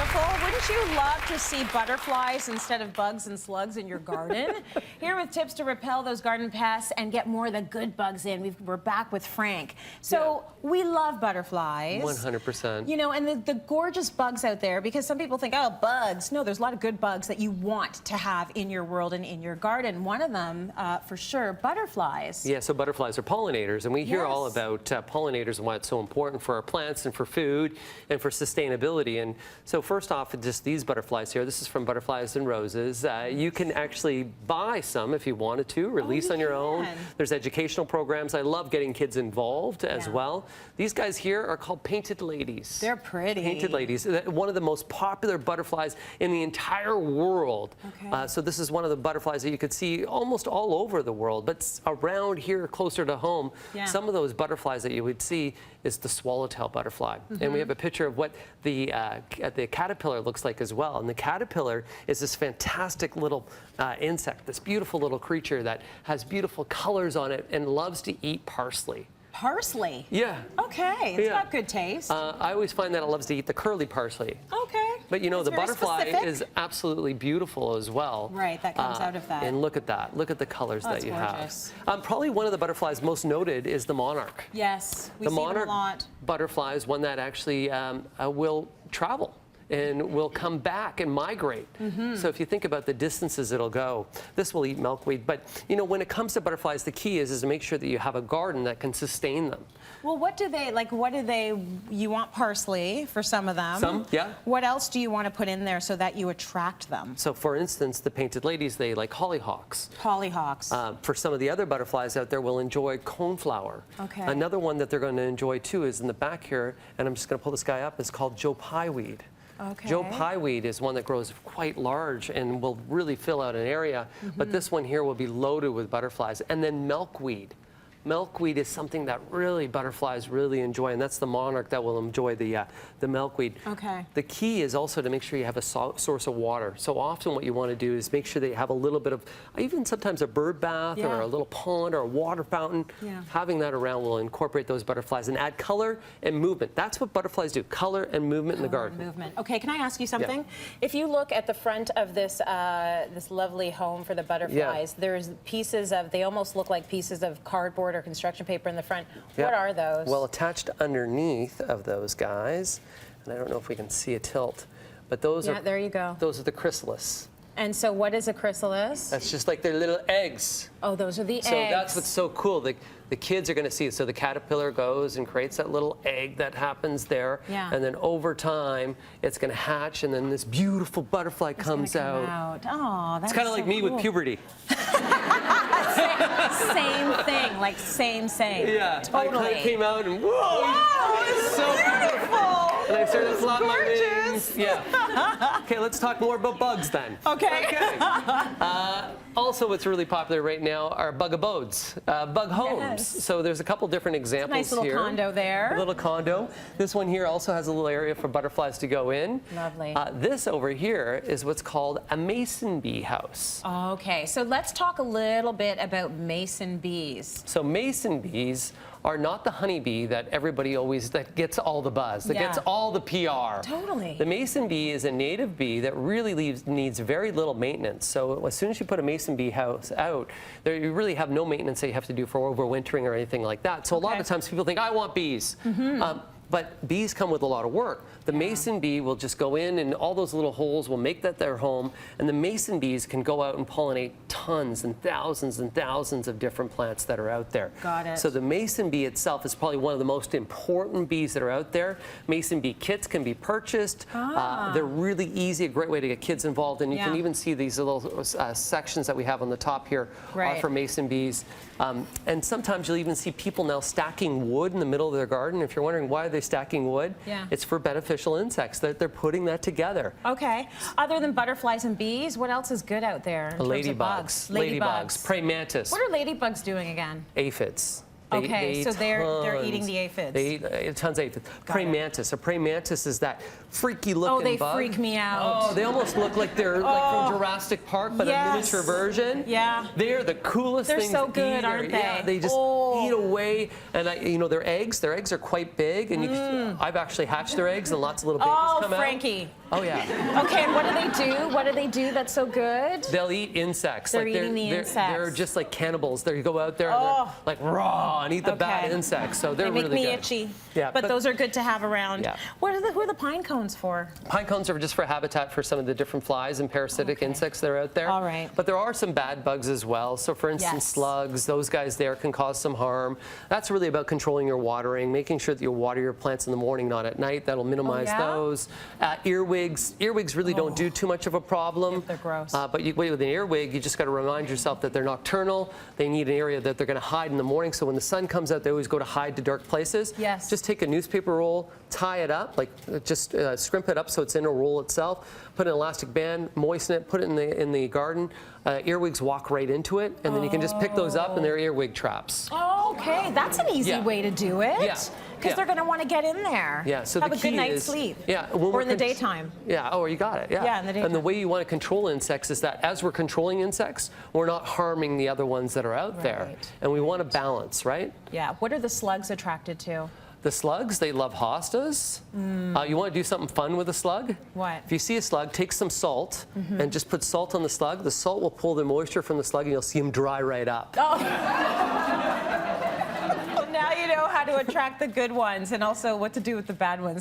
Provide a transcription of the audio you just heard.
beautiful? Wouldn't you love to see butterflies instead of bugs and slugs in your garden? Here with tips to repel those garden pests and get more of the good bugs in. We're back with Frank. So we love butterflies. 100%. You know, and the gorgeous bugs out there, because some people think, oh, bugs. No, there's a lot of good bugs that you want to have in your world and in your garden. One of them, for sure, butterflies. Yeah, so butterflies are pollinators, and we hear all about pollinators and why it's so important for our plants and for food and for sustainability. And so first off, just these butterflies here, this is from Butterflies and Roses. You can actually buy some if you wanted to, release on your own. There's educational programs. I love getting kids involved as well. These guys here are called painted ladies. They're pretty. Painted ladies. One of the most popular butterflies in the entire world. So this is one of the butterflies that you could see almost all over the world, but around here closer to home, some of those butterflies that you would see is the swallowtail butterfly. And we have a picture of what the caterpillar looks like as well. And the caterpillar is this fantastic little insect, this beautiful little creature that has beautiful colors on it and loves to eat parsley. Parsley? Yeah. Okay, it's got good taste. I always find that it loves to eat the curly parsley. Okay. But you know, the butterfly is absolutely beautiful as well. Right, that comes out of that. And look at that. Look at the colors that you gorgeous. have. Probably one of the butterflies most noted is the monarch. Yes, we see them a lot. Butterfly is one that actually will travel and will come back and migrate. So if you think about the distances it'll go, this will eat milkweed. But you know, when it comes to butterflies, the key is to make sure that you have a garden that can sustain them. Well, what do they, you want parsley for some of them. Some, yeah. What else do you want to put in there so that you attract them? So for instance, the painted ladies, they like hollyhocks. Hollyhocks. For some of the other butterflies out there will enjoy coneflower. Okay. Another one that they're going to enjoy too is in the back here, and I'm just going to pull this guy up, is called Joe Pyeweed. Okay. Joe Pyeweed is one that grows quite large and will really fill out an area, but this one here will be loaded with butterflies. And then milkweed. Milkweed is something that really butterflies really enjoy, and that's the monarch that will enjoy the milkweed. Okay. The key is also to make sure you have a source of water. So often what you want to do is make sure that you have a little bit of, even sometimes a bird bath or a little pond or a water fountain. Having that around will incorporate those butterflies and add color and movement. That's what butterflies do, color and movement in the garden. Movement. Okay, can I ask you something? If you look at the front of this this lovely home for the butterflies, there's pieces of, they almost look like pieces of cardboard or construction paper in the front. What are those? Well, attached underneath of those guys, and I don't know if we can see a tilt, but those are, there you go. Those are the chrysalis. And so what is a chrysalis? That's just like their little eggs. Oh, those are the eggs. So that's what's so cool. The kids are going to see it. So the caterpillar goes and creates that little egg that happens there. And then over time, it's going to hatch, and then this beautiful butterfly comes out. Oh, that's it's kind of like me with puberty. Same thing, like same. Yeah, totally. I kind of came out and whoa, it's so beautiful. And I started flapping my wings. Yeah. Okay, let's talk more about bugs then. Okay. Also, what's really popular right now are bug abodes, bug homes. So there's a couple different examples nice little here. Condo there. A little condo. This one here also has a little area for butterflies to go in. Lovely. This over here is what's called a mason bee house. Okay, so let's talk a little bit about mason bees. So mason bees are not the honeybee that everybody always, that gets all the buzz, that gets all the PR. Totally. The mason bee is a native bee that really needs very little maintenance. So as soon as you put a mason bee house out, you really have no maintenance that you have to do for overwintering or anything like that. So a lot of times people think, I want bees. But bees come with a lot of work. The mason bee will just go in, and all those little holes will make that their home, and the mason bees can go out and pollinate tons and thousands of different plants that are out there. Got it. So the mason bee itself is probably one of the most important bees that are out there. Mason bee kits can be purchased. They're really easy, a great way to get kids involved, and you can even see these little sections that we have on the top here are for mason bees. And sometimes you'll even see people now stacking wood in the middle of their garden. If you're wondering why they're stacking wood, it's for beneficial insects. They're putting that together. Okay. Other than butterflies and bees, what else is good out there in terms of bugs? Ladybugs. Praying mantis. What are ladybugs doing again? Aphids. Okay, so they're eating the aphids. They eat tons of aphids. Praying mantis. A praying mantis is that freaky looking bug. Oh, they freak me out. Oh, they almost look like they're like from Jurassic Park, but a miniature version. Yeah. They're the coolest things They're so good, aren't they? Yeah, they just eat away. And you know, their eggs are quite big, and I've actually hatched their eggs, and lots of little babies come out. Oh, Frankie. Oh yeah. Okay, and what do they do? What do they do that's so good? They'll eat insects. They're eating the insects. They're just like cannibals. They go out there and they're like raw and eat the bad insects. So they're really good. They make me itchy. Yeah, but those are good to have around. Yeah. Who are the pine cones for? Pine cones are just for habitat for some of the different flies and parasitic insects that are out there. All right. But there are some bad bugs as well. So for instance, slugs, those guys there can cause some harm. That's really about controlling your watering, making sure that you water your plants in the morning, not at night. That'll minimize those. Earwigs. Earwigs really don't do too much of a problem. They're gross. But with an earwig, you just got to remind yourself that they're nocturnal. They need an area that they're going to hide in the morning. So when the sun comes out, they always go to hide to dark places. Yes. Just take a newspaper roll, tie it up, like just scrimp it up so it's in a roll itself. Put an elastic band, moisten it, put it in the garden. Earwigs walk right into it, and then you can just pick those up, and they're earwig traps. Oh, okay, that's an easy way to do it. Yeah. Because they're going to want to get in there. Yeah, so have the a key good night's is, sleep. Yeah, or in the daytime. Yeah, oh, you got it. Yeah. Yeah, in the daytime. And the way you want to control insects is that as we're controlling insects, we're not harming the other ones that are out there, and we want to balance, right? Yeah. What are the slugs attracted to? The slugs, they love hostas. You want to do something fun with a slug? What? If you see a slug, take some salt and just put salt on the slug. The salt will pull the moisture from the slug, and you'll see them dry right up. Oh. Well, now you know how to attract the good ones and also what to do with the bad ones.